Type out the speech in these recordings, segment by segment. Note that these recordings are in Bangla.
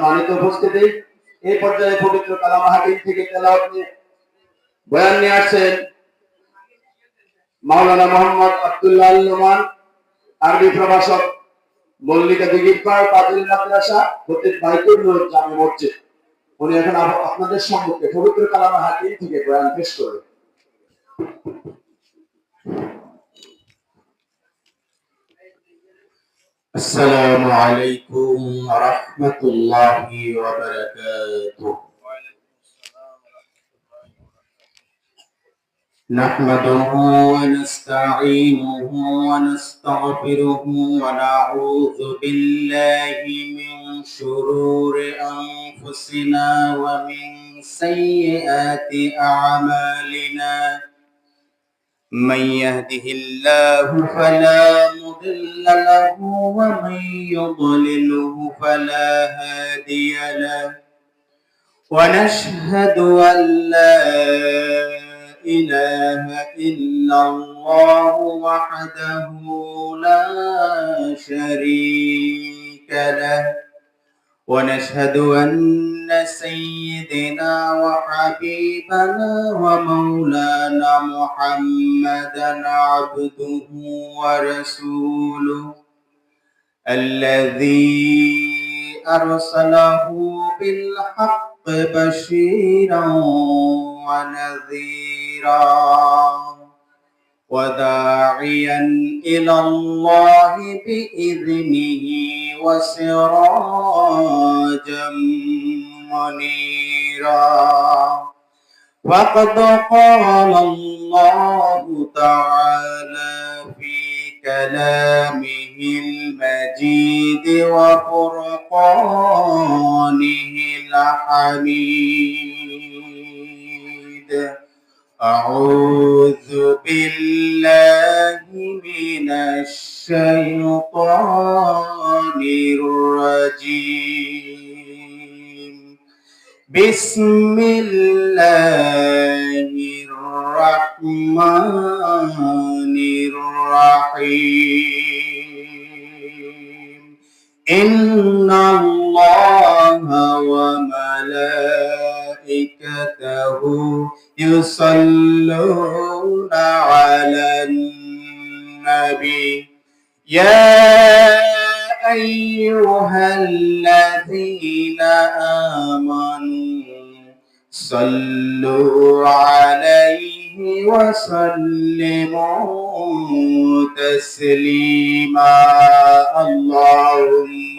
সম্মানিত উপস্থিতি, এই পর্যায়ে পবিত্র কালাম হাকিম থেকে তেলাওয়াত নিয়ে বয়ান নিয়ে আসছেন মাওলানা মোহাম্মদ আব্দুল্লাহ আল নোমান, আরবি প্রভাষক, মল্লিকা দিঘিরপাড় পাতিল মাদ্রাসা, খতিব বাইতুল নূর জামে মসজিদ। উনি এখন আপনাদের সম্মুখে পবিত্র কালাম হাকিম থেকে বয়ান পেশ করবেন। السلام عليكم ورحمة الله وبركاته. نحمده ونستعينه ونستغفره ونعوذ بالله من شرور أنفسنا ومن سيئات أعمالنا. من يهده الله فلا مضل له ومن يضلله فلا هادي له. ونشهد أن لا إله إلا الله وحده لا شريك له. ونشهد أن سيدنا وحبيبنا ومولانا محمدا عبده ورسوله الذي أرسله بالحق بشيرا ونذيرا وداعيا إلى الله بإذنه وسراجا منيرا. وقد قال الله تعالى في كلامه المجيد وفرقانه الحميد: أعوذ بالله من الشيطان الرجيم. بسم الله الرحمن الرحيم. إن الله وملائكته يصلون على النبي يا أيها الذين آمنوا صلوا عليه وسلموا تسليما. اللهم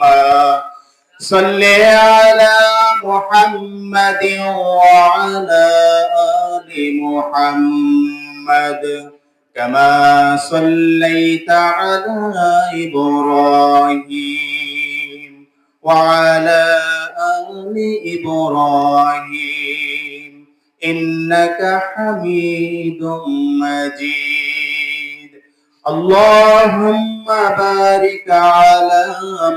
صل على محمد وعلى آل محمد كما صليت على إبراهيم وعلى آل إبراهيم إنك حميد مجيد. اللهم بارك على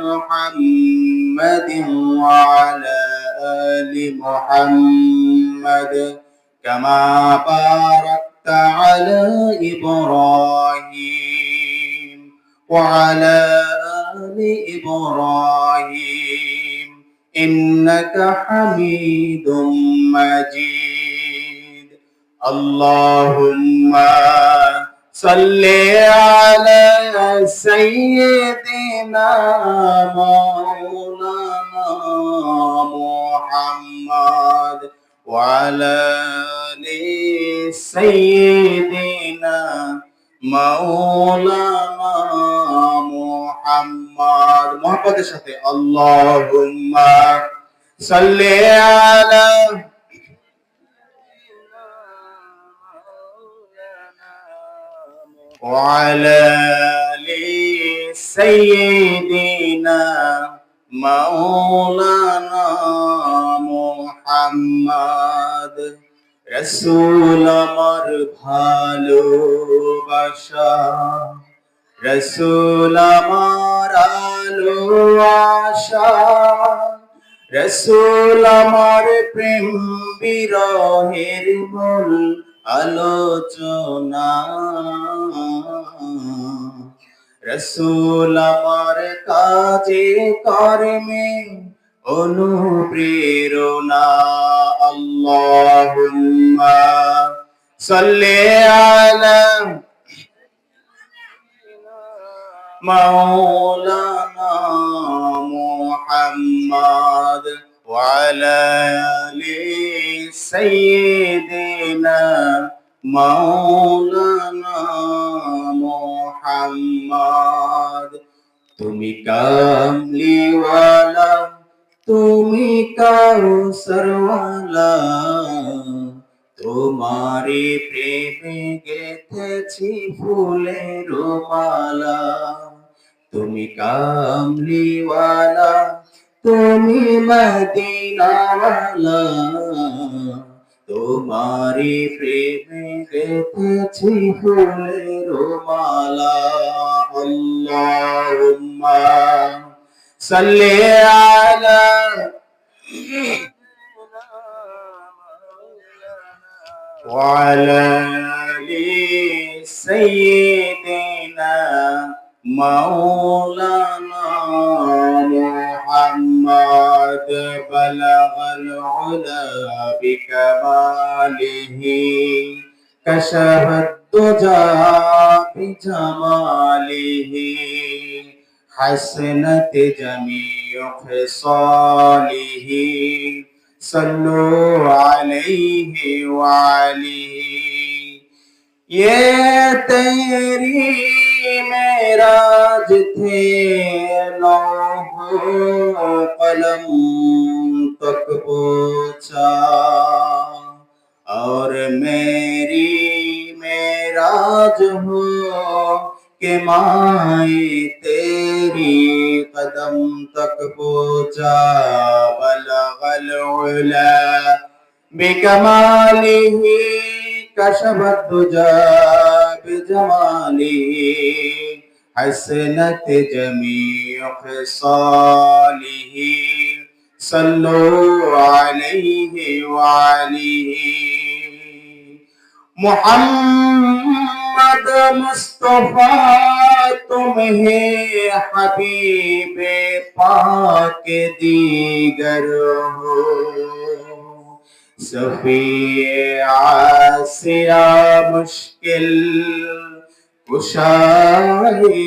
محمد وعلى آل محمد كما باركت على إبراهيم وعلى آل إبراهيم إنك حميد مجيد. اللهم صل على سيدنا مولانا محمد وعلى آل سيدنا مولانا محمد محمد সাথে اللهم صل على وعلى آل سيدنا مولانا محمد. رسول আমার ভালোবাসা, রসুল আমার আলো আশা, রসুল আমার প্রেম বিরহের মূল আলোচনা, রসুল আমার কাজে কর্মে অনুপ্রেরণা। আল্লাহুম্মা সাল্লি আলা মাওলানা মুহাম্মদ ওয়া আলা আলি সাইয়্যিদিনা মাওলানা মুহাম্মদ। তুমি কামলিওয়ালা, তুমি কাউসারওয়ালা, তোমারি প্রেমে গেথেছি ফুলের মালা। তুমি কামলিওয়ালা, তুমি মদিনাওয়ালা, তোমারি প্রেমে গেথেছি ফুলের মালা। আল্লাহুম্মা সাল্লি আলা وعلى آل سيدنا مولانا محمد بلغ العلا بكماله كشف الدجى بجماله حسنت جميع خصاله صلوا عليه وعليه ये तेरी मेराज थे लौहो कलम तक पहुंचा और मेरी मेराज हो के माए तेरी कदम तक पहुंचा। बलगल उला बिकमालिही कशफत दुजा बिजमालिही हसनत जमीअ खिसालिही सल्लु अलैहि वालिही। मोहम्मद मुस्तफा तुम्हें हबीबे पाक दीगर हो, सफिए आसिया मुश्किल कुशाए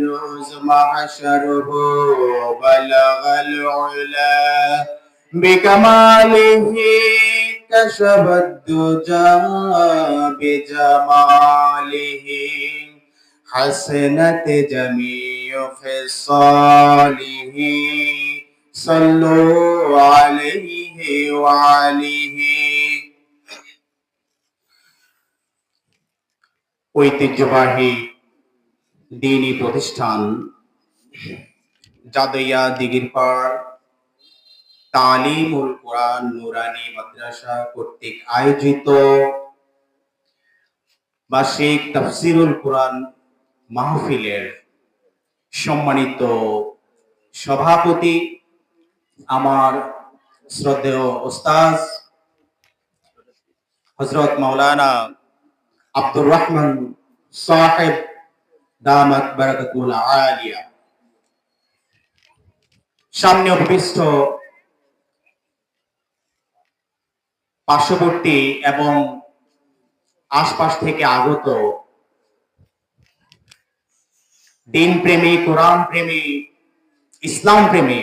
रोज महशर हो। बलगल उला बिकमालिही कशफत दुजा बिजमालिही हसनत जमीअ खिसालिही सल्लु अलैहि वालिही। ঐতিহ্যবাহী দ্বীনী প্রতিষ্ঠান জাদইয়া দিঘিরপাড় তালিমুল কোরআন নুরানী মাদ্রাসা কর্তৃক আয়োজিত বার্ষিক তাফসিরুল কোরআন মাহফিলের সম্মানিত সভাপতি আমার শ্রদ্ধেয় ওস্তাদ হযরত মাওলানা আব্দুর রহমান সাহেব দামাত বারাকাতুল আলিয়া, সামনে উপবিষ্ট পার্শ্ববর্তী এবং আশপাশ থেকে আগত দিন প্রেমী, কোরআন প্রেমী, ইসলাম প্রেমী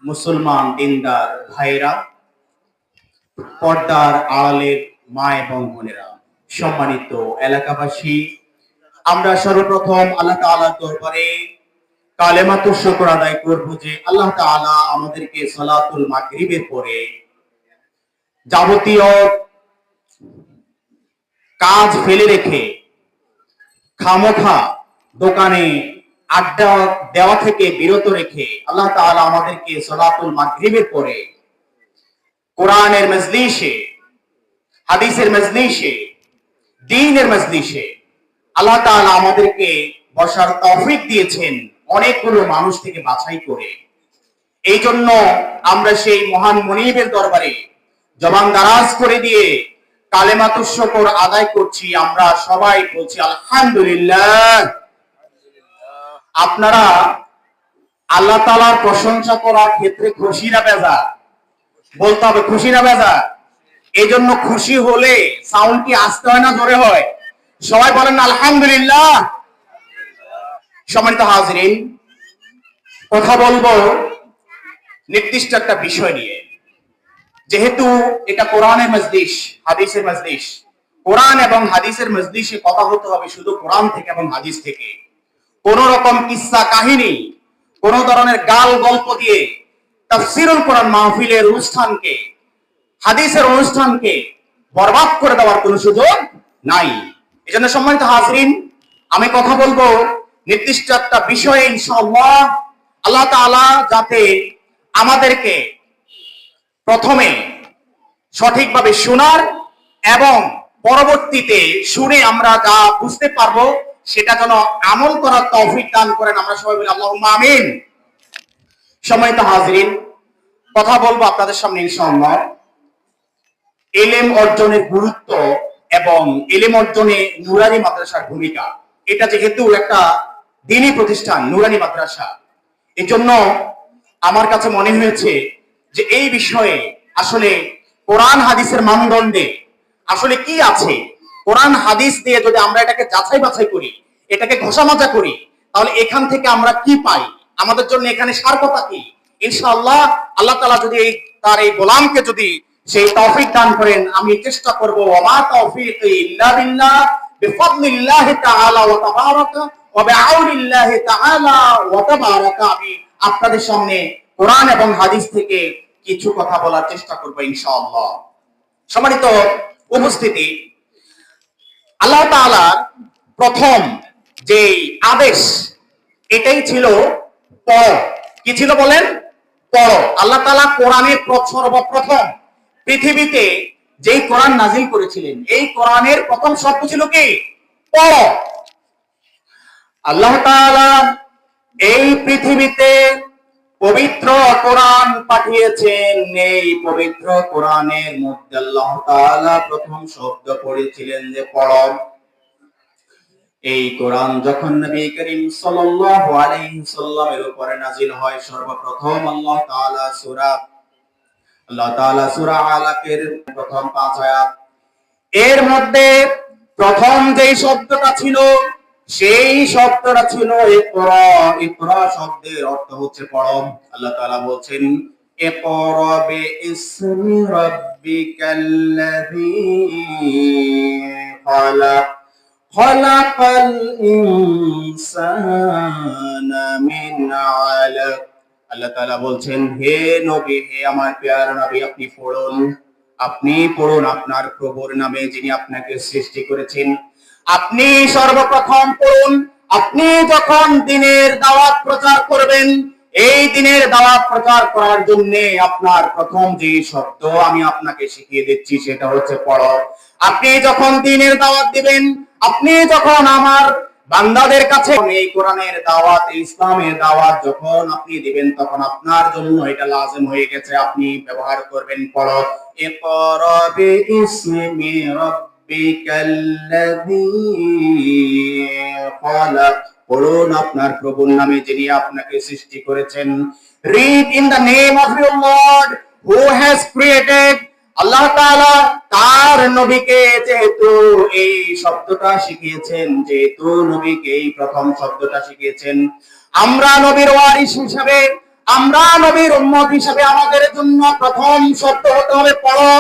মুসলমান দিনদার ভাইরা, পর্দার আড়ালের মা এবং বোনেরা, সম্মানিত এলাকাবাসী, আমরা সর্বপ্রথম আল্লাহ তাআলার দরবারে কালেমাতুশ শুকর আদায় করব যে আল্লাহ তাআলা আমাদেরকে সালাতুল মাগরিবের পরে যাবতীয় কাজ ফেলে রেখে খামোখা দোকানে আড্ডা দেওয়া থেকে বিরত রেখে আল্লাহ তাআলা আমাদেরকে সালাতুল মাগরিবের পরে কোরআনের মজলিসে, হাদিসের মজলিসে, দ্বীনের মজলিসে আল্লাহ তাআলা আমাদেরকে বসার তৌফিক দিয়েছেন অনেকগুলো মানুষ থেকে বাছাই করে। এই জন্য আমরা সেই মহান মুনিবের দরবারে জবান দারাজ করে দিয়ে কালেমাতুশ শুকর আদায় করছি। আমরা সবাই বলছি আলহামদুলিল্লাহ। আপনারা আল্লাহ তাআলার প্রশংসা করার ক্ষেত্রে খুশি না বেজার? বলতে হবে খুশি না বেজার? এই জন্য খুশি হলে সাউন্ড কি আস্তে হয় না জোরে হয়? সবাই বলেন আলহামদুলিল্লাহ। সম্মানিত হাজিরিন, কথা বলবো নির্দিষ্ট একটা বিষয় নিয়ে। যেহেতু এটা কোরআনের মজলিস, হাদিসের মজলিস, কোরআন এবং হাদিসের মজলিসে কথা হতে হবে শুধু কোরআন থেকে এবং হাদিস থেকে। কোন রকম কিস্সা কাহিনী, কোন ধরনের গাল গল্প দিয়ে তাফসীরুল কোরআন মাহফিলের অনুষ্ঠানকে, হাদিসের অনুষ্ঠানকে বরবাদ করে দেওয়ার কোনো সুযোগ নাই। এজন্য সম্মানিত হাজরিন, আমি কথা বলবো নির্দিষ্ট একটা বিষয়ে ইনশাআল্লাহ। আল্লাহ তাআলা যাতে আমাদেরকে প্রথমে সঠিকভাবে শোনার এবং পরবর্তীতে শুনে আমরা যা বুঝতে পারবো সেটা যেন আমল করার তৌফিক দান করেন। আমরা সবাই বলি আল্লাহুম্মা আমিন। সম্মানিত হাজরিন, কথা বলবো আপনাদের সামনে ইনশাআল্লাহ ইলম অর্জনের গুরুত্ব এবং ইলম অর্জনে নুরানি মাদ্রাসার ভূমিকা। এটা যেহেতু একটা দ্বীনি প্রতিষ্ঠান, নুরানি মাদ্রাসা, এজন্য আমার কাছে মনে হয়েছে যে এই বিষয়ে আসলে কোরআন হাদিসের মানদণ্ডে আসলে কি আছে, কোরআন হাদিস দিয়ে যদি আমরা এটাকে যাচাই বাছাই করি, এটাকে ঘষামাজা করি, তাহলে এখান থেকে আমরা কি পাই, আমাদের জন্য এখানে সার্থকতা কি। ইনশাআল্লাহ আল্লাহ তাআলা যদি তার এই গোলামকে যদি সেই তৌফিক দান করেন, আমি চেষ্টা করব ওয়া তাওফীকি ইল্লা বিল্লাহ বিফাদলিল্লাহি তাআলা ওয়া তাবারাকা ওয়া বিআউনিল্লাহি তাআলা ওয়া তাবারাকা আমি আপনাদের সামনে কোরআন এবং হাদিস থেকে কিছু কথা বলার চেষ্টা করব ইনশাআল্লাহ। সম্মানিত উপস্থিতি, আল্লাহ তাআলার প্রথম যে আদেশ এটাই ছিল পড়ো। কি ছিল বলেন? পড়ো। আল্লাহ তাআলা কোরআনের সর্বপ্রথম পৃথিবীতে যেই কোরআন নাজিল করেছিলেন, এই কোরআনের প্রথম শব্দ ছিল কি? পড়ো। আল্লাহ তাআলা এই পৃথিবীতে পবিত্র কোরআন পাঠিয়েছেন। এই পবিত্র কোরআনের মধ্যে আল্লাহ তাআলা প্রথম শব্দ পড়েছিলেন যে পড়ো। এই কোরআন যখন নবী করিম সাল্লাল্লাহু আলাইহি সাল্লামের উপরে নাজিল হয়, সর্বপ্রথম আল্লাহ তাআলা সূরা আলাকের প্রথম 5 আয়াত, এর মধ্যে প্রথম যেই শব্দটা ছিল সেই শব্দটা ছিল ইকরা। ইকরা শব্দের অর্থ হচ্ছে পড়ো। আল্লাহ তাআলা বলছেন ইকরা বিইসমি রাব্বিকাল্লাযী খালাক খালাকাল ইনসানা মিন আলাক। আল্লাহ তাআলা বলছেন হে নবী, হে আমার প্রিয় নবী, আপনি পড়ুন, আপনার প্রভুর নামে যিনি আপনাকে সৃষ্টি করেছেন। আপনি সর্বপ্রথম পড়ুন। আপনি যখন দ্বীনের দাওয়াত প্রচার করবেন, এই দ্বীনের দাওয়াত প্রচার করার জন্য আপনার প্রথম যে শব্দ আমি আপনাকে শিখিয়ে দিচ্ছি সেটা হচ্ছে পড়ো। আপনি যখন দ্বীনের দাওয়াত দিবেন, আপনি যখন আমার বান্দাদের কাছে এই কোরআনের দাওয়াত, ইসলামের দাওয়াত যখন আপনি দিবেন, তখন আপনার জন্য এটা লাজিম হয়ে গেছে, আপনি ব্যবহার করবেন পড়ো। ইকরা বিইসমি রাব্বিকাল্লাযী খালাক, পড়ুন আপনার প্রভুর নামে যিনি আপনাকে সৃষ্টি করেছেন। Read in the name of your lord who has created. Allah তাআলা তার নবীকে যেহেতু এই শব্দটা শিখিয়েছেন, যেহেতু নবীকে এই প্রথম শব্দটা শিখিয়েছেন, আমরা নবীর ওয়ারিস হিসাবে, আমরা নবীর উম্মত হিসাবে আমাদের জন্য প্রথম শব্দ হতে হবে পড়ো।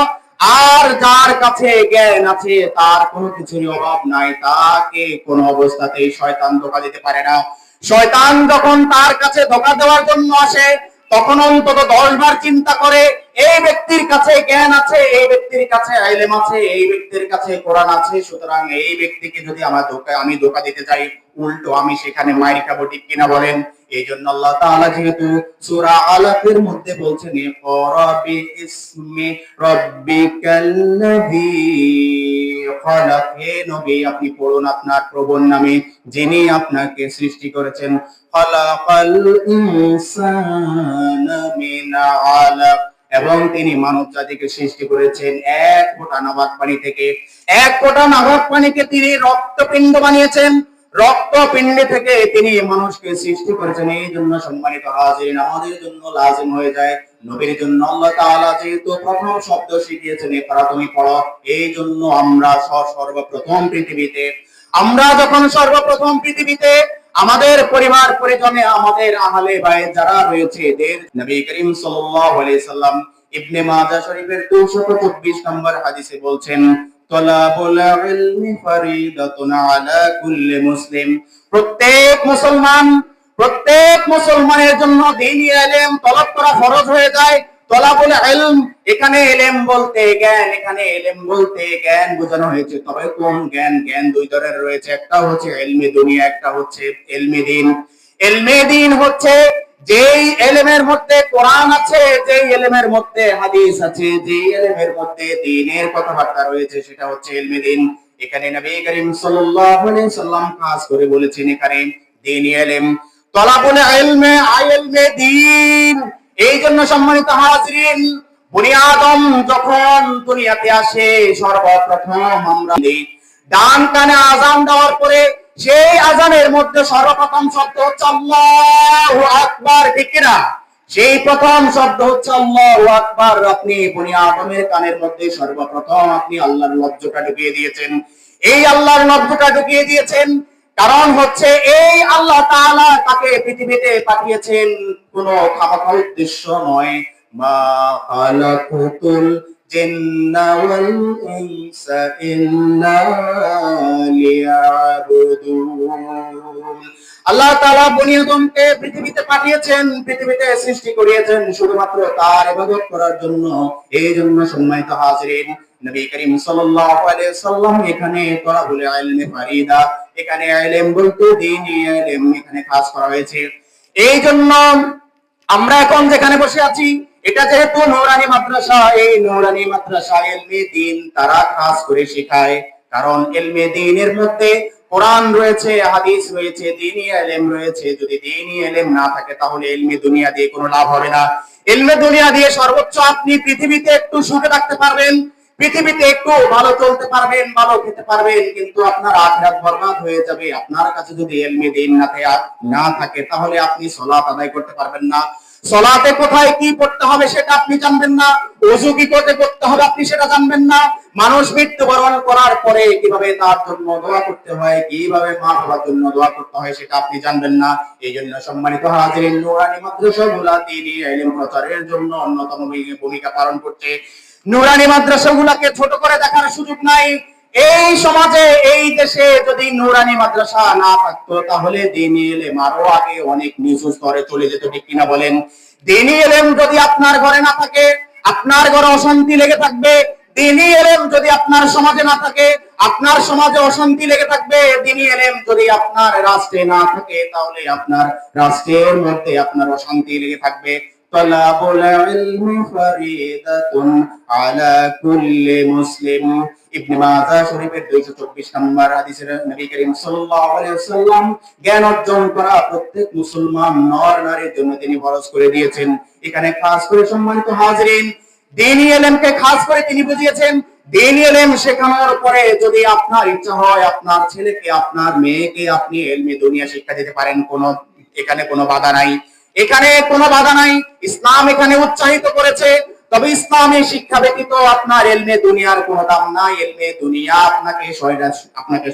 আর যার কাছে জ্ঞান আছে, তার কোনো কিছুরই অভাব নাই, তাকে কোনো অবস্থাতেই শয়তান ধোঁকা দিতে পারে না। শয়তান যখন তার কাছে ধোঁকা দেওয়ার জন্য আসে, তখন অন্তত 10 বার চিন্তা করে এই ব্যক্তির কাছে জ্ঞান আছে, এই ব্যক্তির কাছে ইলম আছে, এই ব্যক্তির কাছে কোরআন আছে, সুতরাং এই ব্যক্তিকে যদি আমি ধোঁকা দিতে যাই, উল্টো আমি সেখানে মাইর খাবো। ঠিক কিনা বলেন? এই জন্য আল্লাহ তাআলা যেহেতু সূরা আলাকের মধ্যে বলছেন ইকরা বিইসমি রাব্বিকাল্লাযী খালাক, হে নবী আপনি পড়ুন আপনার প্রভুর নামে যিনি আপনাকে সৃষ্টি করেছেন। খালাকাল ইনসানা মিন আলাক, এবং তিনি মানব জাতিকে সৃষ্টি করেছেন এক ফোঁটা নাবাক পানি থেকে। এক ফোঁটা নাবাক পানিকে তিনি রক্তপিণ্ড বানিয়েছেন। রক্তপিণ্ড থেকে তিনি মানুষকে সৃষ্টি করেছেন। এই জন্য সম্মানিত হাজিরিন, আমাদের জন্য লাজিম হয়ে যায়, নবীর জন্য আল্লাহ তাআলা যেহেতু প্রথম শব্দ শিখিয়েছেন ইকরা তুমি পড়ো, এই জন্য আমরা সর্বপ্রথম পৃথিবীতে আমাদের পরিবার পরিজনে, আমাদের আহলে বাইত যারা রয়েছে, এদের নবী করিম সাল্লাল্লাহু আলাইহি সাল্লাম ইবনে মাজাহ শরীফের 224 নম্বর হাদিসে বলছেন, তলাবুল ইলমি ফরিদাতুন আলা কুল্লি মুসলিম। প্রত্যেক মুসলমানের জন্য দ্বীনি ইলম তলব করা ফরজ হয়ে যায়। তলাবুল ইলম, এখানে ইলম বলতে জ্ঞান, এখানে ইলম বলতে জ্ঞান বোঝানো হয়েছে। তবে কোন জ্ঞান? জ্ঞান দুই ধরনের রয়েছে, একটা হচ্ছে ইলমে দুনিয়া, একটা হচ্ছে ইলমে দ্বীন। ইলমে দ্বীন হচ্ছে যেই ইলমের মধ্যে কোরআন আছে, যেই ইলমের মধ্যে হাদিস আছে, যেই ইলমের মধ্যে দ্বীনের কথাবার্তা রয়েছে, সেটা হচ্ছে ইলমে দ্বীন। এখানে নবী করিম সাল্লাল্লাহু আলাইহি সাল্লাম খাস করে বলেছেন এখানে দ্বীনি ইলম, তলাবুল ইলমে ইলমে দ্বীন। এই জন্য সম্মানিত হাজিরিন, বনি আদম যখন দুনিয়াতে আসে, সর্বপ্রথম আমরা ডান কানে আযান দেওয়ার পরে সেই আযানের মধ্যে সর্বপ্রথম শব্দ হচ্ছে আল্লাহু আকবার, ঠিক কিনা? সেই প্রথম শব্দ হচ্ছে আল্লাহু আকবার। আপনি বনি আদমের কানের মধ্যে সর্বপ্রথম আপনি আল্লাহর লফজটা ঢুকিয়ে দিয়েছেন। এই আল্লাহর লফজটা ঢুকিয়ে দিয়েছেন কারণ হচ্ছে এই আল্লাহ তাআলা তাকে পৃথিবীতে পাঠিয়েছেন কোনো খামাখা উদ্দেশ্য নয়। মা খালাকুতুল জিন্না ওয়াল ইনসা ইল্লা লিয়াবুদুন। আল্লাহ তাআলা বনি আদমকে পৃথিবীতে পাঠিয়েছেন, পৃথিবীতে সৃষ্টি করিয়েছেন শুধুমাত্র তার ইবাদত করার জন্য। এই জন্য সম্মানিত হাজিরিন, নবী করিম সাল্লাল্লাহু আলাইহি সাল্লাম এখানে তলাবুল ইলমি ফারিদা, এখানে ইলম বলতে দ্বীনি ইলম এখানে খাস করা হয়েছে। এই জন্য আমরা এখন যেখানে বসে আছি, এটা যেহেতু নূরানী মাদ্রাসা, এই নূরানী মাদ্রাসা ইলমে দ্বীন তারা খাস করে শেখায়। কারণ ইলমে দ্বীনের মধ্যে কোরআন রয়েছে, হাদিস রয়েছে, দ্বীনি ইলম রয়েছে। যদি দ্বীনি ইলম না থাকে তাহলে ইলমে দুনিয়া দিয়ে কোনো লাভ হবে না। ইলমে দুনিয়া দিয়ে সর্বোচ্চ আপনি পৃথিবীতে একটু সুখে থাকতে পারবেন, পৃথিবীতে একটু ভালো চলতে পারবেন, ভালো খেতে পারবেন, কিন্তু আপনার আখিরাত বরবাদ হয়ে যাবে। আপনার কাছে যদি ইলমে দ্বীন না থাকে তাহলে আপনি সালাত আদায় করতে পারবেন না। সালাতে কোথায় কি পড়তে হবে সেটা আপনি জানবেন না, ওযু কি করতে হবে আপনি সেটা জানবেন না, মানুষ মৃত্যুবরণ করার পরে কিভাবে তার জন্য দোয়া করতে হয়, কিভাবে মাফ হওয়ার জন্য দোয়া করতে হয় সেটা আপনি জানবেন না। এই জন্য সম্মানিত হাজিরিন, নূরানী মাদ্রাসাগুলো দ্বীনি ইলম প্রচারের জন্য অন্যতম ভূমিকা পালন করছে। নূরানী মাদ্রাসাগুলোকে ছোট করে দেখার সুযোগ নাই। এই সমাজে, এই দেশে যদি নূরানী মাদ্রাসা না থাকতো তাহলে দ্বীনি ইলম আরো আগে অনেক নিচু স্তরে চলে যেত, ঠিক কিনা বলেন? দ্বীনি ইলম যদি আপনার ঘরে না থাকে, আপনার ঘরে অশান্তি লেগে থাকবে। দ্বীনি ইলম যদি আপনার সমাজে না থাকে, আপনার সমাজে অশান্তি লেগে থাকবে। দ্বীনি ইলম যদি আপনার রাষ্ট্রে না থাকে তাহলে আপনার রাষ্ট্রের মধ্যে আপনার অশান্তি লেগে থাকবে। তলাবুল ইলমি ফরিদাতুন আলা কুল্লি মুসলিম। ইবনে মাজাহ শরীফের 224 নম্বর হাদিসে নবী করিম সাল্লাল্লাহু আলাইহি ওয়াসাল্লাম জ্ঞান অর্জন করা প্রত্যেক মুসলমান নর নারীর জন্য তিনি ফরজ করে দিয়েছেন। এখানে খাস করে সম্মানিত হাজিরিন, দ্বীনি ইলমকে খাস করে তিনি বুঝিয়েছেন। দ্বীনি ইলম শেখানোর পরে যদি আপনার ইচ্ছা হয় আপনার ছেলেকে, আপনার মেয়েকে আপনি ইলমে দুনিয়া শিক্ষা দিতে পারেন, এখানে কোনো বাধা নাই, এখানে কোনো বাধা নাই। ইসলাম এখানে উৎসাহিত করেছে। তবে ইসলামী শিক্ষা ব্যতীত আপনার ইলমে দুনিয়ার কোনো দাম নাই। ইলমে দুনিয়া আপনাকে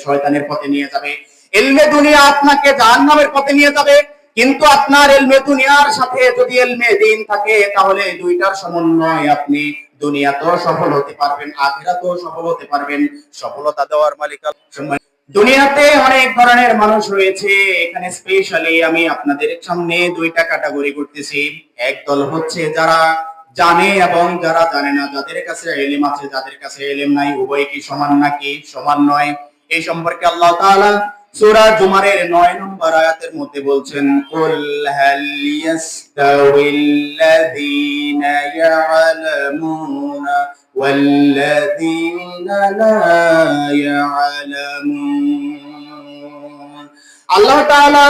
শয়তানের পথে নিয়ে যাবে, ইলমে দুনিয়া আপনাকে জাহান্নামের পথে নিয়ে যাবে। কিন্তু আপনার ইলমে দুনিয়ার সাথে যদি ইলমে দ্বীন থাকে তাহলে দুইটার সমন্বয় আপনি দুনিয়াতেও সফল হতে পারবেন, আখিরাতেও সফল হতে পারবেন। সফলতা দেওয়ার মালিক আল্লাহ। দুনিয়াতে অনেক ধরনের মানুষ রয়েছে, এখানে স্পেশালি আমি আপনাদের সামনে দুইটা ক্যাটাগরি করতেছি। একদল হচ্ছে যারা জানে এবং যারা জানে না, যাদের কাছে ইলম আছে, যাদের কাছে ইলম নাই। উভয় কি সমান নাকি? সমান নয়। এই সম্পর্কে আল্লাহ তাআলা সূরা জুমারের 9 নম্বর আয়াতের মধ্যে বলছেন, কুল হাল ইয়াস্তাউিল্লাযীনা ইয়ালামুনা ওয়াল্লাযীনা লা ইয়ালামুন। আল্লাহ তাআলা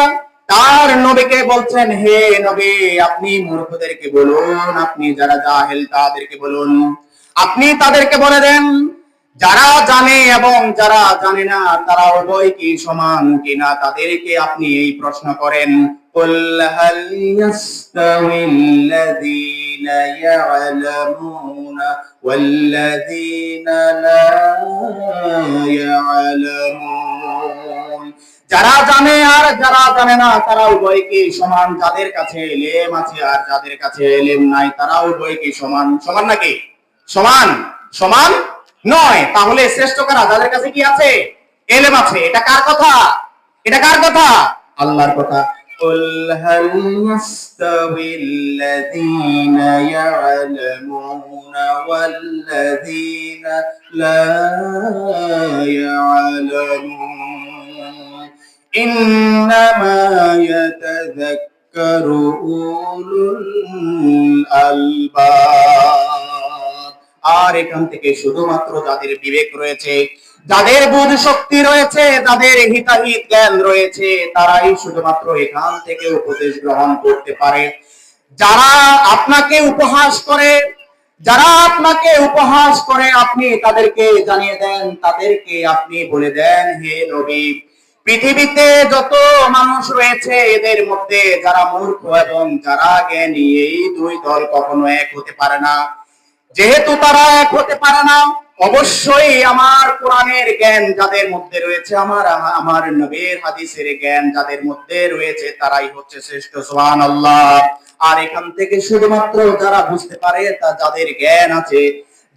তার নবীকে বলছেন, হে নবী আপনি মূর্খদেরকে বলুন, আপনি যারা জাহেল তাদেরকে বলুন, আপনি তাদেরকে বলে দেন যারা জানে এবং যারা জানে না তারা উভয় কি সমান কিনা তাদেরকে আপনি এই প্রশ্ন করেন, কুল হাল ইয়াস্তাউিল্লাযীনা ইয়া'লামুনা ওয়াল্লাযীনা লা ইয়া'লামুন। যারা জানে আর যারা জানে না তারা উভয় কি সমান, যাদের কাছে ইলম আছে আর যাদের কাছে ইলম নাই তারা উভয় কি সমান? সমান নাকি? সমান? সমান নয়। তাহলে শ্রেষ্ঠ কারা? যাদের কাছে কি আছে? ইলম আছে। এটা কার কথা? এটা কার কথা? আল্লাহর কথা। কুল হাল ইয়াস্তাউিল্লাযীনা ইয়া'লামুনা ওয়াল্লাযীনা লা ইয়া'লামুন ইন্নামা ইয়াতাযাক্কারু উলুল আলবাব। আর এখান থেকে শুধুমাত্র যাদের বিবেক রয়েছে, যাদের বোধ শক্তি রয়েছে, যাদের হিতাহিত জ্ঞান রয়েছে, তারাই শুধুমাত্র এখান থেকে উপদেশ গ্রহণ করতে পারে। যারা আপনাকে উপহাস করে, যারা আপনাকে উপহাস করে আপনি তাদেরকে জানিয়ে দেন, তাদেরকে আপনি বলে দেন, হে নবী, পৃথিবীতে যত মানুষ রয়েছে এদের মধ্যে যারা মূর্খ এবং যারা জ্ঞানী এই দুই দল কখনো এক হতে পারে না। যেহেতু তারা এক হতে পারে না, অবশ্যই আমার কোরআনের জ্ঞান যাদের মধ্যে রয়েছে, আমার নবীর হাদিসের জ্ঞান যাদের মধ্যে রয়েছে, তারাই হচ্ছে শ্রেষ্ঠ। সুবহানাল্লাহ। আর এখান থেকে শুধুমাত্র যারা বুঝতে পারে, তা যাদের জ্ঞান আছে,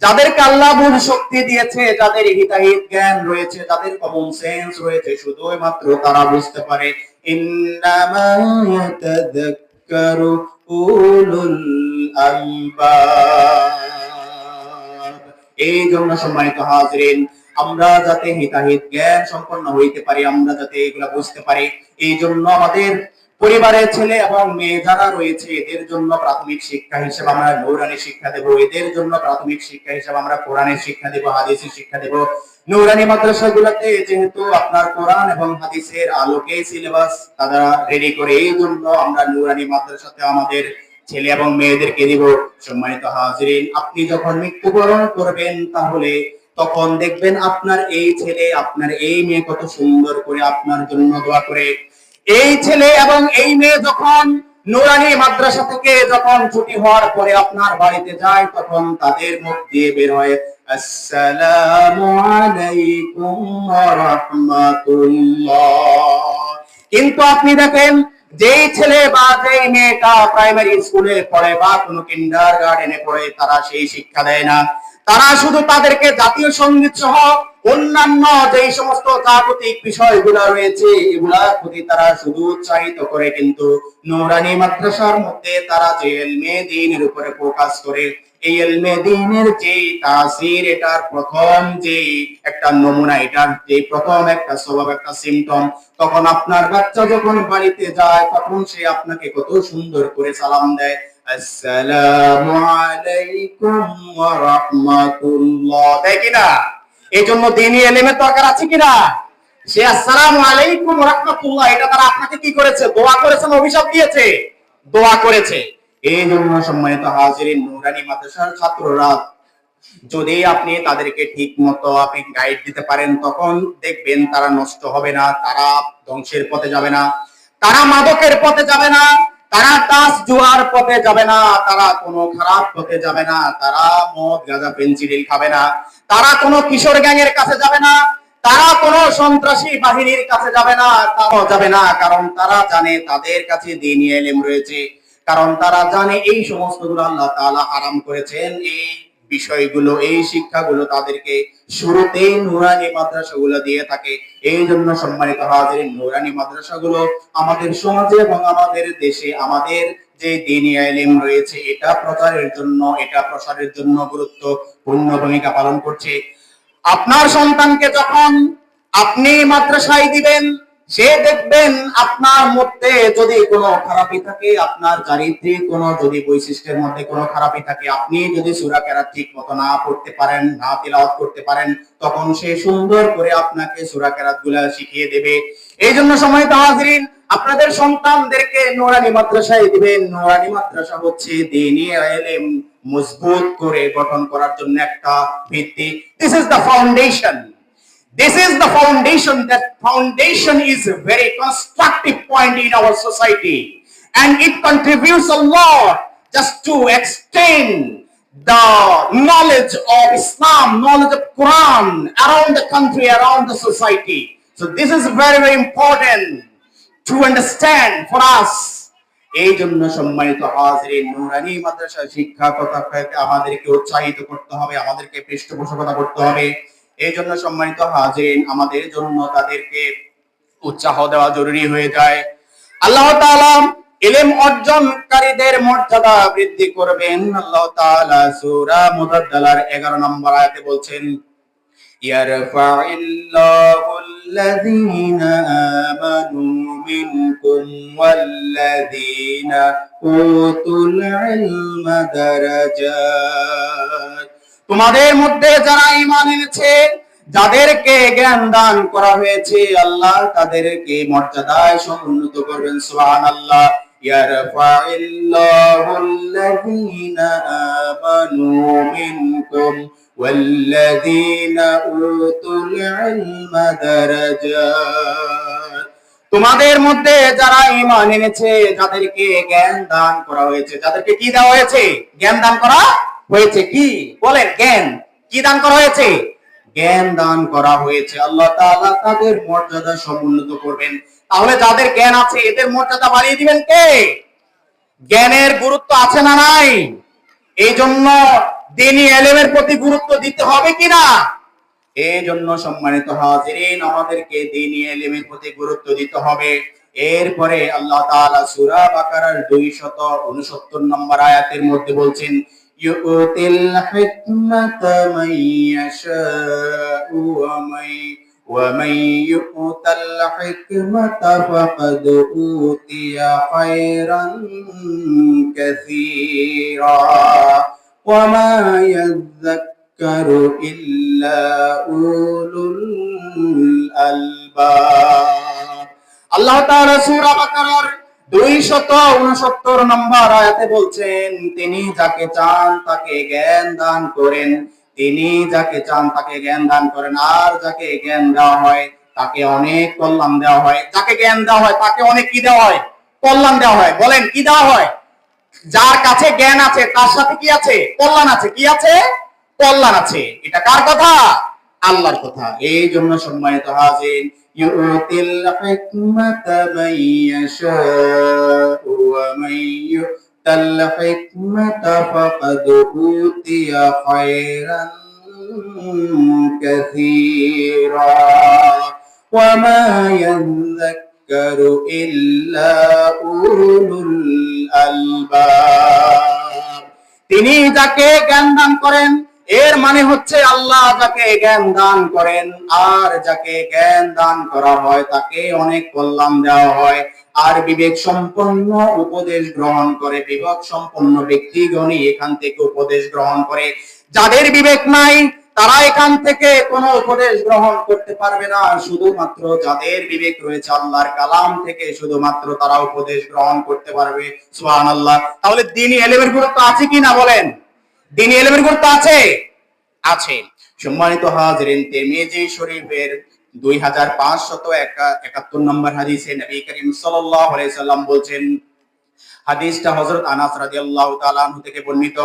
যাদেরকে আল্লাহ বুঝ শক্তি দিয়েছে, যাদের হিতাহিত জ্ঞান রয়েছে, যাদের কমন সেন্স রয়েছে, শুধুমাত্র তারা বুঝতে পারে। ইন্নামা ইয়াতাযাক্কারু উলুল আলবাব। এই জন্য সম্মানিত হাজিরিন, আমরা যাতে হিতাহিত জ্ঞান সম্পন্ন হইতে পারি, আমরা যাতে এগুলা বুঝতে পারি, এই জন্য আমাদের পরিবারের ছেলে এবং মেয়ে যারা রয়েছে এদের জন্য প্রাথমিক শিক্ষা হিসেবে আমরা নূরানি শিক্ষা দেব, এদের জন্য প্রাথমিক শিক্ষা হিসেবে আমরা কোরআনের শিক্ষা দেব, হাদিসের শিক্ষা দেব। নূরানি মাদ্রাসাগুলোতে যেহেতু আপনার কোরআন এবং হাদিসের আলোকে সিলেবাস তারা রেডি করে, এই জন্য আমরা নূরানি মাদ্রাসাতে আমাদের ছেলে এবং মেয়েদেরকে দিব। সম্মানিত হাজিরিন, আপনি যখন মৃত্যুবরণ করবেন তাহলে তখন দেখবেন আপনার এই ছেলে, আপনার এই মেয়ে কত সুন্দর করে আপনার জন্য দোয়া করে। এই ছেলে এবং এই মেয়ে যখন নূরানি মাদ্রাসা থেকে যখন ছুটি হওয়ার পরে আপনার বাড়িতে যায়, তখন তাদের মুখ দিয়ে বের হয়, আসসালামু আলাইকুম ওয়া রাহমাতুল্লাহ। কিন্তু আপনি দেখেন, যেই ছেলে বা যেই মেয়েটা প্রাইমারি স্কুলে পড়ে বা কোনো কিন্ডারগার্টেনে পড়ে, তারা সেই শিক্ষা দেয় না। তারা শুধু তাদেরকে জাতীয় সঙ্গীত সহ অন্যান্য যেই সমস্ত জাগতিক বিষয়গুলো রয়েছে এগুলার প্রতি তারা শুধু উৎসাহিত করে, কিন্তু নূরানি মাদ্রাসার মধ্যে তারা যে ইলমে দ্বীনের উপরে ফোকাস করে, এই ইলমে দ্বীনের যে তাসির, এটার প্রথম যে একটা নমুনা, এটার যে প্রথম একটা স্বভাব, একটা সিম্পটম, তখন আপনার বাচ্চা যখন বাড়িতে যায় তখন সে আপনাকে কত সুন্দর করে সালাম দেয়, আসসালামু আলাইকুম ওয়া রাহমাতুল্লাহ, দেয় কিনা? এই জন্য দ্বীনি ইলমের দরকার আছে কিনা? সে আসসালামু আলাইকুম ওয়া রাহমাতুল্লাহ, এটা তারা আপনাকে কি করেছে? দোয়া করেছে না অভিশাপ দিয়েছে? দোয়া করেছে। এই জন্য সম্মানিত হাজিরিন, নূরানি মাদ্রাসার ছাত্ররা যদি আপনি তাদেরকে ঠিক মতো আপনি গাইড দিতে পারেন, তখন দেখবেন তারা নষ্ট হবে না, তারা ধ্বংসের পথে যাবে না, তারা মাদকের পথে যাবে না, তারা তাস জুয়ার পথে যাবে না, তারা কোনো খারাপ পথে যাবে না, তারা মদ গাঁজা পেনসিডিল খাবে না, তারা কোনো কিশোর গ্যাংয়ের কাছে যাবে না, তারা কোনো সন্ত্রাসী বাহিনীর কাছে যাবে না, তাও যাবে না। কারণ তারা জানে তাদের কাছে দ্বীনি ইলম রয়েছে, কারণ তারা জানে এই সমস্তগুলো আল্লাহ তাআলা হারাম করেছেন। এই বিষয়গুলো, এই শিক্ষাগুলো তাদেরকে শুরুতেই নূরানি মাদ্রাসাগুলো দিয়ে থাকে। এই জন্য সম্মানিত হাজিরিন, নূরানি মাদ্রাসাগুলো আমাদের সমাজে এবং আমাদের দেশে আমাদের যে দ্বীনি ইলম রয়েছে এটা প্রচারের জন্য, এটা প্রসারের জন্য গুরুত্বপূর্ণ ভূমিকা পালন করছে। আপনার সন্তানকে যখন আপনি মাদ্রাসায় দিবেন, সে দেখবেন আপনার মধ্যে যদি কোনো খারাপি থাকে, আপনার চারিত্রিক কোনো যদি বৈশিষ্ট্যের মধ্যে কোনো খারাপি থাকে, আপনি যদি সূরা কেরাত ঠিক মতো না পড়তে পারেন, না তিলাওয়াত করতে পারেন, তখন সে সুন্দর করে আপনাকে সূরা কেরাত গুলা শিখিয়ে দেবে। এই জন্য সম্মানিত হাজিরিন, আপনাদের সন্তানদেরকে নূরানি মাদ্রাসায় দিবেন। নূরানি মাদ্রাসা হচ্ছে দ্বীনি ইলম মজবুত করে গঠন করার জন্য একটা ভিত্তি। This is the foundation. This is the foundation. That foundation is a very constructive point in our society, and it contributes a lot just to extend the knowledge of Islam, knowledge of Quran around the country, around the society. So this is very, very important to understand for us. এই জন্য সম্মানিত হাজিরিন, নুরানি মাদ্রাসা শিক্ষা কথা আমাদেরকে উৎসাহিত করতে হবে, আমাদেরকে পৃষ্ঠপোষকতা করতে হবে। এই জন্য সম্মানিত হাজিরিন, আমাদের জন্য তাদেরকে উৎসাহ দেওয়া জরুরি হয়ে যায়। আল্লাহ তাআলা ইলম অর্জনকারীদের মর্যাদা বৃদ্ধি করবেন। আল্লাহ তাআলা সূরা মুজাদ্দালার 11 নম্বর আয়াতে বলছেন, ইয়ারফাইল্লাহু আল্লাযীনা আমানু মিনকুম ওয়াল্লাযীনা উতুল ইলমা দারাজাত। তোমাদের মধ্যে যারা ঈমান এনেছে, যাদেরকে জ্ঞান দান করা হয়েছে, আল্লাহ তাদেরকে মর্যাদায় সমুন্নত করবেন। সুবহানাল্লাহ। ইয়ারফাইল্লাহু আল্লাযীনা আমানু মিনকুম ওয়াল্লাযীনা উতুল ইলমা দারাজাত। তোমাদের মধ্যে যারা ঈমান এনেছে, যাদেরকে জ্ঞান দান করা হয়েছে, যাদেরকে কি দেওয়া হয়েছে? জ্ঞান দান করা হয়েছে। কি বলেন? জ্ঞান। কি দান করা হয়েছে? জ্ঞান দান করা হয়েছে। আল্লাহ তাআলা তাদের মর্যাদা সমুন্নত করবেন। তাহলে যাদের জ্ঞান আছে, এদের মর্যাদা বাড়িয়ে দিবেন কে? জ্ঞানের গুরুত্ব আছে না নাই? এই জন্য দ্বীনি ইলমের প্রতি গুরুত্ব দিতে হবে কিনা? এই জন্য সম্মানিত হাজিরিন, আমাদেরকে দ্বীনি ইলমের প্রতি গুরুত্ব দিতে হবে। এরপরে আল্লাহ তাআলা সূরা বাকারার 269 নম্বর আয়াতের মধ্যে বলছেন, ইউতিল হিকমাতা মান ইয়াশাউ ওয়া মান ইউতাল হিকমাতা ফাকাদ উতিয়া খায়রান কাসীরা ওয়া মা ইয়াযাক্কারু ইল্লা উলুল আলবাব। আল্লাহ তাআলা সূরা বাকারার 269 নম্বর আয়াতে বলছেন, তিনি যাকে চান তাকে জ্ঞান দান করেন, তিনি যাকে চান তাকে জ্ঞান দান করেন, আর যাকে জ্ঞান দেওয়া হয় তাকে অনেক কল্যাণ দেওয়া হয়। যাকে জ্ঞান দেওয়া হয় তাকে অনেক কি দেওয়া হয়? কল্যাণ দেওয়া হয়। বলেন কি দেওয়া হয়? যার কাছে জ্ঞান আছে তার সাথে কি আছে? কল্যাণ আছে। কি আছে? কল্যাণ আছে। এটা কার কথা? আল্লাহর কথা। এই জন্য সম্মানিত হাজিরিন, ইউতিল হিকমাতা মান ইয়াশাউ ওয়া মান ইউতাল হিকমাতা ফাকাদ উতিয়া খায়রান কাসীরা ওয়া মা ইয়াযাক্কারু ইল্লা উলুল আলবাব। তিনি যাকে জ্ঞান দান করেন, এর মানে হচ্ছে আল্লাহ যাকে জ্ঞান দান করেন, আর যাকে জ্ঞান দান করা হয় তাকে অনেক কল্যাণ দেওয়া হয়। আর বিবেক সম্পন্ন উপদেশ গ্রহণ করে, বিবেক সম্পন্ন ব্যক্তিগণই এখান থেকে উপদেশ গ্রহণ করে। যাদের বিবেক নাই তারা এখান থেকে কোনো উপদেশ গ্রহণ করতে পারবে না। শুধুমাত্র যাদের বিবেক রয়েছে আল্লাহর কালাম থেকে শুধুমাত্র তারা উপদেশ গ্রহণ করতে পারবে। সুবহানাল্লাহ। তাহলে দ্বীনি ইলমের গুরুত্ব আছে কি না বলেন? দ্বীনি ইলমের গুরুত্ব আছে? আছে। সম্মানিত হাজিরিন, তিরমিজি শরীফের 2571 নম্বর হাদিসে নবী করিম সাল্লাল্লাহু আলাইহি সাল্লাম বলছেন, হাদিসটা হযরত আনাস রাদিয়াল্লাহু তাআলা আনহু থেকে বর্ণিত।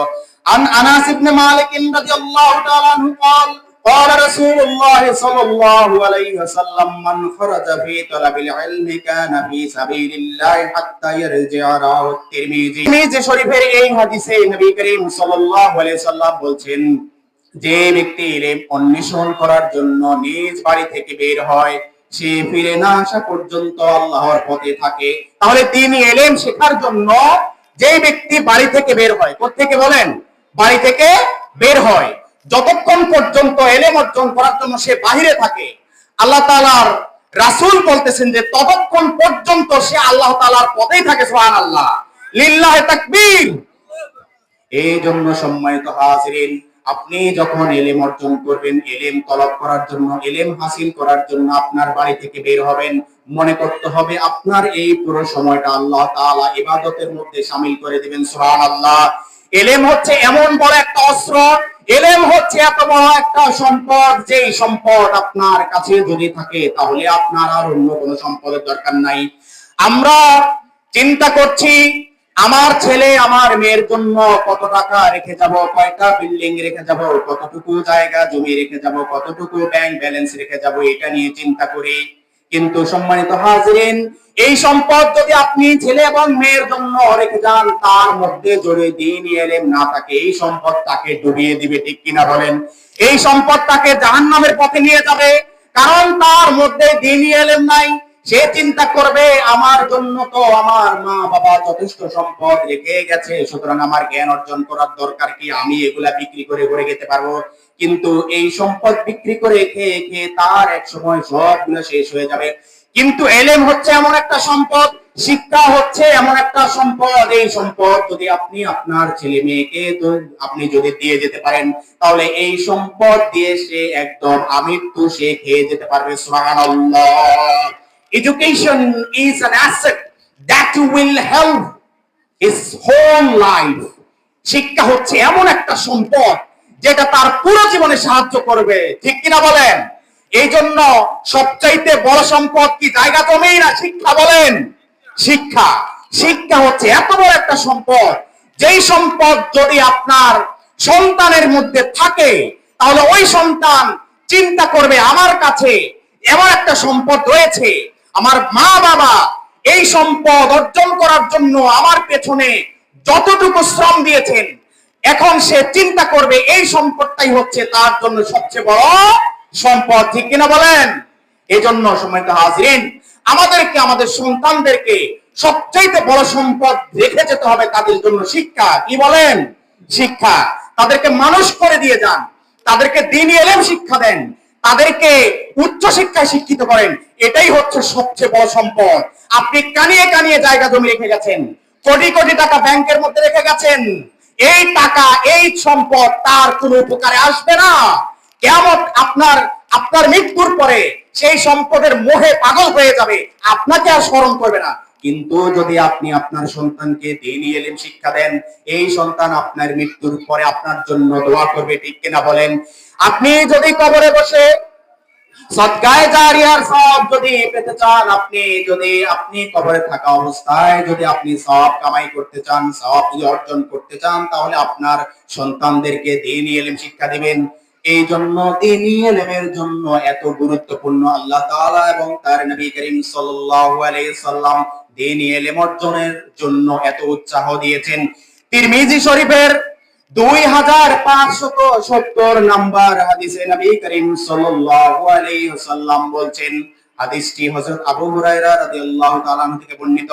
আন আনাস ইবনে মালিক রাদিয়াল্লাহু তাআলা আনহু قال قال رسول الله صلى الله عليه وسلم من خرج في طلب العلم كان في سبيل الله حتى يرجع رواه الترمذي। তিরমিজি শরীফের এই হাদিসে নবী করিম সাল্লাল্লাহু আলাইহি সাল্লাম বলছেন, যে ব্যক্তি ইলম অন্বেষণ করার জন্য নিজ বাড়ি থেকে বের হয়, সে ফিরে না আসা পর্যন্ত আল্লাহর পথে থাকে। তাহলে দ্বীনি ইলম শেখার জন্য যে ব্যক্তি বাড়ি থেকে বের হয়, কোত্থেকে বলেন? বাড়ি থেকে বের হয়, যতক্ষণ পর্যন্ত ইলম অর্জন করার জন্য সে বাহিরে থাকে, আল্লাহ তাআলার রাসূল বলতেছেন যে ততক্ষণ পর্যন্ত সে আল্লাহ তাআলার পথেই থাকে। সুবহানাল্লাহ, লিল্লাহি তাকবীর। এই জন্য সম্মানিত হাজিরিন, আপনি যখন ইলম অর্জন করবেন, ইলম তলব করার জন্য, ইলম হাসিল করার জন্য আপনার বাড়ি থেকে বের হবেন, মনে করতে হবে আপনার এই পুরো সময়টা আল্লাহ তাআলা ইবাদতের মধ্যে শামিল করে দিবেন। সুবহানাল্লাহ। এলেম হচ্ছে এমন বড় একটা অস্ত্র, এলেম হচ্ছে এত বড় একটা সম্পদ, যেই সম্পদ আপনার কাছে যদি থাকে তাহলে আপনার আর অন্য কোনো সম্পদের দরকার নাই। আমরা চিন্তা করছি আমার ছেলে আমার মেয়ের জন্য কত টাকা রেখে যাব, কয়টা বিল্ডিং রেখে যাব, কতটুকু জায়গা জমি রেখে যাব, কতটুকু ব্যাংক ব্যালেন্স রেখে যাব, এটা নিয়ে চিন্তা করি। কিন্তু সম্মানিত হাজিরিন, এই সম্পদ যদি আপনি ছেলে এবং মেয়ের জন্য রেখে যান, তার মধ্যে যদি দ্বীনি ইলম না থাকে, এই সম্পদ তাকে ডুবিয়ে দিবে, ঠিক কিনা বলেন? এই সম্পদ তাকে জাহান্নামের পথে নিয়ে যাবে, কারণ তার মধ্যে দ্বীনি ইলম নাই। সে চিন্তা করবে আমার জন্য তো আমার মা বাবা যথেষ্ট সম্পদ রেখে গেছে, সুতরাং আমার জ্ঞান অর্জন করার দরকার কি, আমি এগুলা বিক্রি করে ঘুরে যেতে পারবো। কিন্তু এই সম্পদ বিক্রি করে খেয়ে খেয়ে তার এক সময় সবগুলো শেষ হয়ে যাবে। কিন্তু এলেম হচ্ছে এমন একটা সম্পদ, শিক্ষা হচ্ছে এমন একটা সম্পদ, এই সম্পদ যদি আপনি আপনার ছেলে মেয়েকে আপনি যদি দিয়ে যেতে পারেন, তাহলে এই সম্পদ দিয়ে সে একদম আমৃত্যু সে খেয়ে যেতে পারবে। সুবহানাল্লাহ। Education is an asset that will help his whole life. শিক্ষা হচ্ছে এমন একটা সম্পদ যেটা তার পুরো জীবনে সাহায্য করবে, ঠিক কিনা বলেন? এই জন্য সবচাইতে বড় সম্পদ কি জায়গা জমি না শিক্ষা? বলেন। শিক্ষা, শিক্ষা হচ্ছে এত বড় একটা সম্পদ, যেই সম্পদ যদি আপনার সন্তানের মধ্যে থাকে, তাহলে ওই সন্তান চিন্তা করবে আমার কাছে এমন একটা সম্পদ রয়েছে, আমার মা বাবা এই সম্পদ অর্জন করার জন্য আমার পেছনে যতটুকু শ্রম দিয়েছেন, এখন সে চিন্তা করবে এই সম্পদটাই হচ্ছে তার জন্য সবচেয়ে বড় সম্পদ, ঠিক কিনা বলেন? এই জন্য সম্মানিত হাজিরিন, আমাদেরকে আমাদের সন্তানদেরকে সবচাইতে বড় সম্পদ রেখে যেতে হবে তাদের জন্য শিক্ষা। কি বলেন? শিক্ষা। তাদেরকে মানুষ করে দিয়ে যান, তাদেরকে দ্বীনি ইলম শিক্ষা দেন, তাদেরকে উচ্চ শিক্ষায় শিক্ষিত করেন, এটাই হচ্ছে সবচেয়ে বড় সম্পদ। আপনি কানিয়ে কানিয়ে জায়গা জমি রেখে গেছেন, কোটি কোটি টাকা ব্যাংকের মধ্যে রেখে গেছেন, এই টাকা এই সম্পদ তার কোনো উপকারে আসবে না। কিয়ামত আপনার আপনার মৃত্যুর পরে সেই সম্পদের মোহে পাগল হয়ে যাবে, আপনাকে আর স্মরণ করবে না। কিন্তু যদি আপনি আপনার সন্তানকে দ্বীনি ইলম শিক্ষা দেন, এই সন্তান আপনার মৃত্যুর পরে আপনার জন্য দোয়া করবে, ঠিক কিনা বলেন? আপনি যদি কবরে বসে সদকায়ে জারিয়ার সওয়াব যদি পেতে চান, আপনি কবরে থাকা অবস্থায় যদি আপনি সওয়াব কামাই করতে চান, সওয়াব যদি অর্জন করতে চান, তাহলে আপনার সন্তানদেরকে দ্বীনি ইলম শিক্ষা দিবেন। এই জন্য দ্বীনি ইলমের জন্য এত গুরুত্বপূর্ণ আল্লাহ তাআলা এবং তার নবী করিম সাল্লাল্লাহু আলাইহি সাল্লাম দ্বীনি ইলম অর্জনের জন্য এত উৎসাহ দিয়েছেন। তিরমিজি শরীফের 2570 নাম্বার হাদিসে নবী করিম সাল্লাল্লাহু আলাইহি ওয়াসাল্লাম বলছেন, হাদিসটি হযরত আবু হুরায়রা রাদিয়াল্লাহু তাআলা আনহু থেকে বর্ণিত।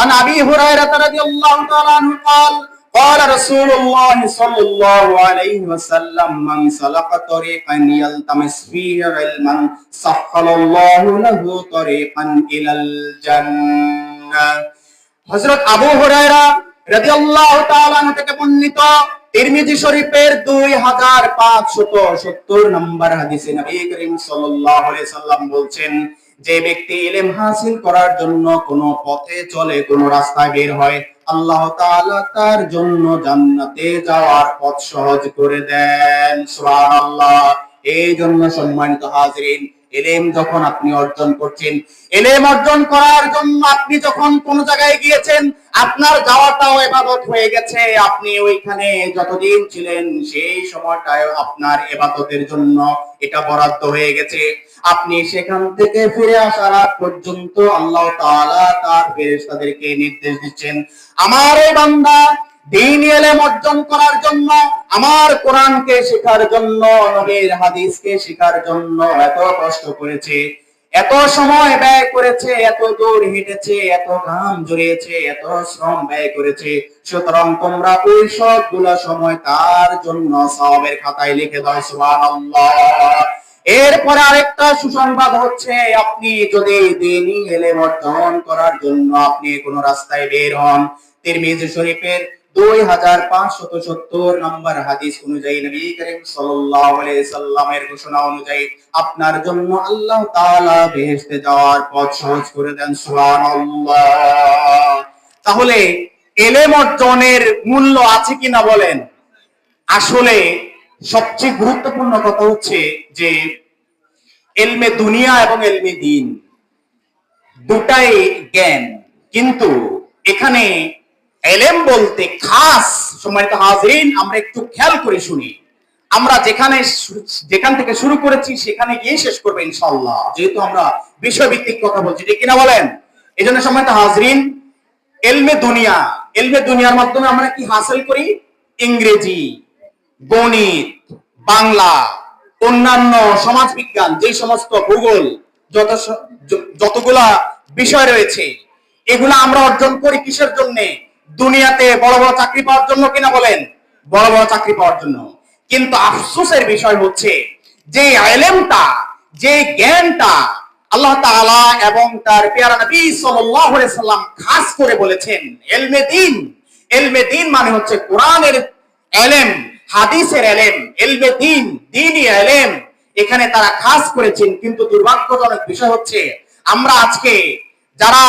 আন আবি হুরায়রা রাদিয়াল্লাহু তাআলা আনহু قال قال رسول الله صلى الله عليه وسلم من سلك طريقا يلتمس فيه علما سهل الله له طريقا إلى الجنة। হযরত আবু হুরায়রা রাদিয়াল্লাহু তাআলা আনহু থেকে বর্ণিত তিরমিজি শরীফের 2570 নম্বর হাদিসে নবী করিম সাল্লাল্লাহু আলাইহি সাল্লাম বলছেন, যে ব্যক্তি ইলম হাসিল করার জন্য কোন পথে চলে, কোন রাস্তায় বের হয়, আল্লাহ তাআলা তার জন্য জান্নাতে যাওয়ার পথ সহজ করে দেন। সুবহানাল্লাহ। এই জন্য সম্মানিত হাজিরিন, ইলম যখন আপনি অর্জন করছেন, ইলম অর্জন করার জন্য আপনি যখন কোন জায়গায় গিয়েছেন, আপনার যাওয়াটাও ইবাদত হয়ে গেছে। আপনি ওইখানে যতদিন ছিলেন সেই সময়টায় আপনার ইবাদতের জন্য এটা বরাদ্দ হয়ে গেছে। আপনি সেখান থেকে ফিরে আসার আগ পর্যন্ত আল্লাহ তাআলা তার ফেরেশতাদেরকে নির্দেশ দিচ্ছেন, আমার এই বান্দা দ্বীনি ইলম অর্জন করার জন্য, আমার কোরআনকে শেখার জন্য, নবীর হাদিসকে শেখার জন্য এত কষ্ট করেছে, এত সময় ব্যয় করেছে, এত দূর হেঁটেছে, এত ঘাম ঝরিয়েছে, এত শ্রম ব্যয় করেছে, সুতরাং তোমরা ওই সবগুলো সময় তার জন্য সওয়াবের খাতায় লিখে দাও। সুবহানাল্লাহ। এরপরে আরেকটা সুসংবাদ হচ্ছে, আপনি যদি দ্বীনি ইলম অর্জন করার জন্য আপনি কোন রাস্তায় বের হন, তিরমিজি শরীফের 2570 নম্বর হাদিস অনুযায়ী নবী করিম সাল্লাল্লাহু আলাইহি সাল্লামের ঘোষণা অনুযায়ী আপনার জন্য আল্লাহ তাআলা বেহেশতে যাওয়ার পথ সহজ করে দেন। সুবহানাল্লাহ। তাহলে এলেম অর্জনের মূল্য আছে কিনা বলেন। আসলে সবচেয়ে গুরুত্বপূর্ণ কথা হচ্ছে যে এলমে দুনিয়া এবং এলমে দিন দুটাই জ্ঞান, কিন্তু এখানে এলেম বলতে খাস সম্মানিত হাজিরিন আমরা একটু খেয়াল করে শুনি। আমরা যেখান থেকে শুরু করেছি সেখানে গিয়ে শেষ করবো ইনশাআল্লাহ, যেহেতু আমরা বিষয়ভিত্তিক কথা বলছি, ঠিক কিনা বলেন। এই জন্য সম্মানিত হাজিরিন, এলমে দুনিয়ার মাধ্যমে আমরা কি হাসিল করি? ইংরেজি, গণিত, বাংলা, অন্যান্য সমাজ বিজ্ঞান, যে সমস্ত ভূগোল, যতগুলা বিষয় রয়েছে, এগুলা আমরা অর্জন করি কিসের জন্য? দুনিয়াতে বড় বড় চাকরি পাওয়ার জন্য, কিনা বলেন, বড় বড় চাকরি পাওয়ার জন্য। কিন্তু আফসোসের বিষয় হচ্ছে যে ইলমটা, যে জ্ঞানটা আল্লাহ তাআলা এবং তার পেয়ারা নবী সাল্লাল্লাহু আলাইহি সাল্লাম খাস করে বলেছেন ইলমে দিন। ইলমে দিন মানে হচ্ছে কোরআনের ইলম, হাদিসের ইলম, ইলমে দিন, দ্বীনি ইলম, এখানে তারা খাস করেছেন। কিন্তু দুর্ভাগ্যজনক বিষয় হচ্ছে আমরা আজকে যারা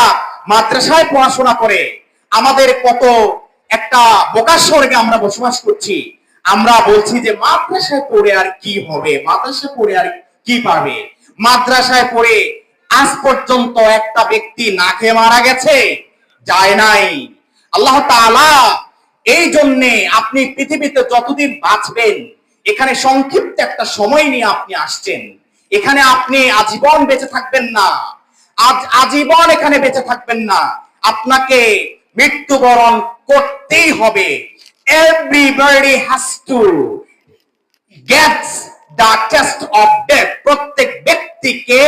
মাদ্রাসায় পড়াশোনা করে আমাদের কত একটা বোকার স্বর্গে আমরা বসবাস করছি। আমরা বলছি যে মাদ্রাসায় পড়ে আর কি হবে, মাদ্রাসায় পড়ে আর কি পাবে। মাদ্রাসায় পড়ে আজ পর্যন্ত একটা ব্যক্তি না খেয়ে মারা গেছে? যায় নাই। আল্লাহ তাআলা এই জন্যে আপনি পৃথিবীতে যতদিন বাঁচবেন, এখানে সংক্ষিপ্ত একটা সময় নিয়ে আপনি আসছেন, এখানে আপনি আজীবন বেঁচে থাকবেন না, আজীবন এখানে বেঁচে থাকবেন না, আপনাকে মৃত্যুবরণ করতেই হবে। Everybody has to get the test of death. প্রত্যেক ব্যক্তিকে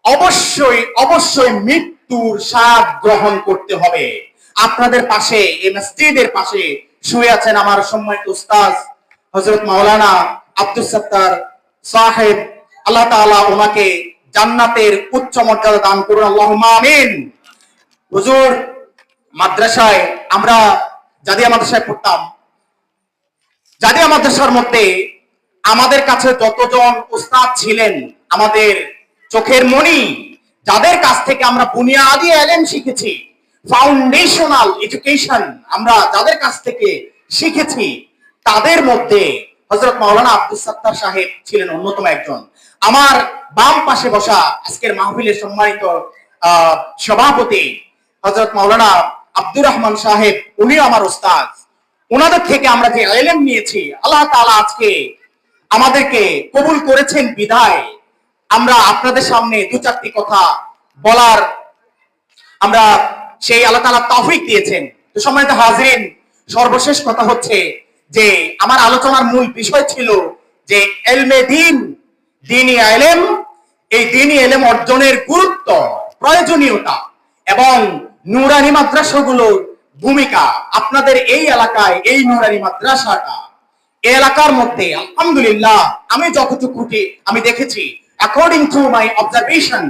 অবশ্যই অবশ্যই মৃত্যুর স্বাদ গ্রহণ করতে হবে। আপনাদের পাশে, এই মসজিদের পাশে শুয়ে আছেন আমার সম্মানিত উস্তাদ হযরত মাওলানা আব্দুস সাত্তার সাহেব, আল্লাহ তাআলা ওনাকে জান্নাতের উচ্চ মর্যাদা দান করুন, আল্লাহুম্মা আমিন। হুজুর মাদ্রাসায়, আমরা জাদিয়া মাদ্রাসায় পড়তাম, জাদিয়া মাদ্রাসার মধ্যে আমাদের কাছে যতজন উস্তাদ ছিলেন, আমাদের চোখের মণি, যাদের কাছ থেকে আমরা বুনিয়াদি ইলম শিখেছি, ফাউন্ডেশনাল এডুকেশন আমরা যাদের কাছ থেকে শিখেছি, তাদের মধ্যে হযরত মাওলানা আব্দুস সাত্তার সাহেব ছিলেন অন্যতম একজন। আমার বাম পাশে বসা আজকের মাহফিলের সম্মানিত সভাপতি হযরত মাওলানা আব্দুর রহমান সাহেব, উনিও আমার উস্তাদ। ওনাদের থেকে আমরা যে ইলম নিয়েছি, আল্লাহ তাআলা আজকে আমাদেরকে কবুল করেছেন বিদায় আমরা আপনাদের সামনে দু চারটি কথা বলার আমরা সেই আল্লাহ তাআলা তৌফিক দিয়েছেন। তো সম্মানিত হাজিরিন, সর্বশেষ কথা হচ্ছে যে আমার আলোচনার মূল বিষয় ছিল যে ইলমে দিন, দ্বীনি ইলম, এই দ্বীনি ইলম অর্জনের গুরুত্ব, প্রয়োজনীয়তা এবং নূরানি মাদ্রাসাগুলোর ভূমিকা। আপনাদের এই এলাকায় এই নূরানি মাদ্রাসাটা, এই এলাকার মধ্যে আলহামদুলিল্লাহ আমি যতটুকু আমি দেখেছি, according to my observation,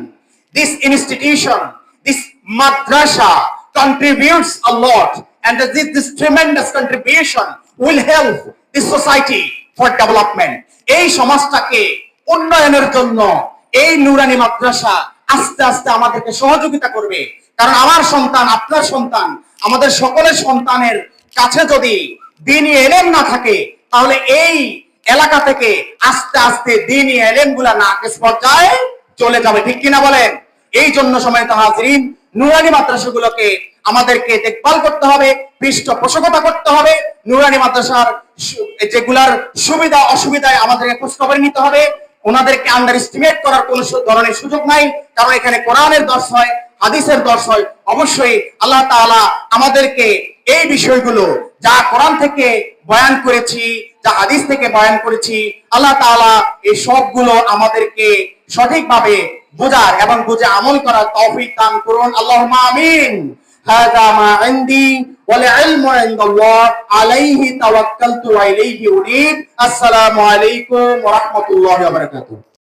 this institution, this madrasa contributes a lot, and this tremendous contribution will help this society for development. এই সমাজটাকে উন্নয়নের জন্য এই নূরানি মাদ্রাসা আস্তে আস্তে আমাদেরকে সহযোগিতা করবে। কারণ আমার সন্তান, আপনার সন্তান, আমাদের সকলের সন্তানের কাছে যদি দ্বীনি ইলম না থাকে, তাহলে এই এলাকা থেকে আস্তে আস্তে দ্বীনি ইলম গুলা নাকিস পর্যায়ে চলে যাবে, ঠিক কিনা বলেন। এই জন্য সম্মানিত হাজিরিন, নূরানি মাদ্রাসাগুলোকে আমাদেরকে দেখভাল করতে হবে, পৃষ্ঠপোষকতা করতে হবে। নূরানি মাদ্রাসার যেগুলার সুবিধা অসুবিধায় আমাদেরকে খোঁজ খবর নিতে হবে। ওনাদেরকে আন্ডার এস্টিমেট করার কোনো ধরনের সুযোগ নাই, কারণ এখানে কোরআনের দর্শ হয়, হাদিসের দর্শ হয়। অবশ্যই আল্লাহ তাআলা আমাদেরকে এই বিষয়গুলো যা কোরআন থেকে বয়ান করেছি, যা হাদিস থেকে বয়ান করেছি, আল্লাহ তাআলা এই সবগুলো আমাদেরকে সঠিকভাবে বোঝার এবং বুঝে আমল করার তৌফিক দান করুন, আল্লাহুম্মা আমিন। হাযা মা ইনদি ওয়াল ইলমু ইনদাল্লাহ আলাইহি তাওয়াক্কালতু ওয়া ইলাইহি উনীব। আসসালামু আলাইকুম ওয়া রাহমাতুল্লাহি ওয়া বারাকাতুহু।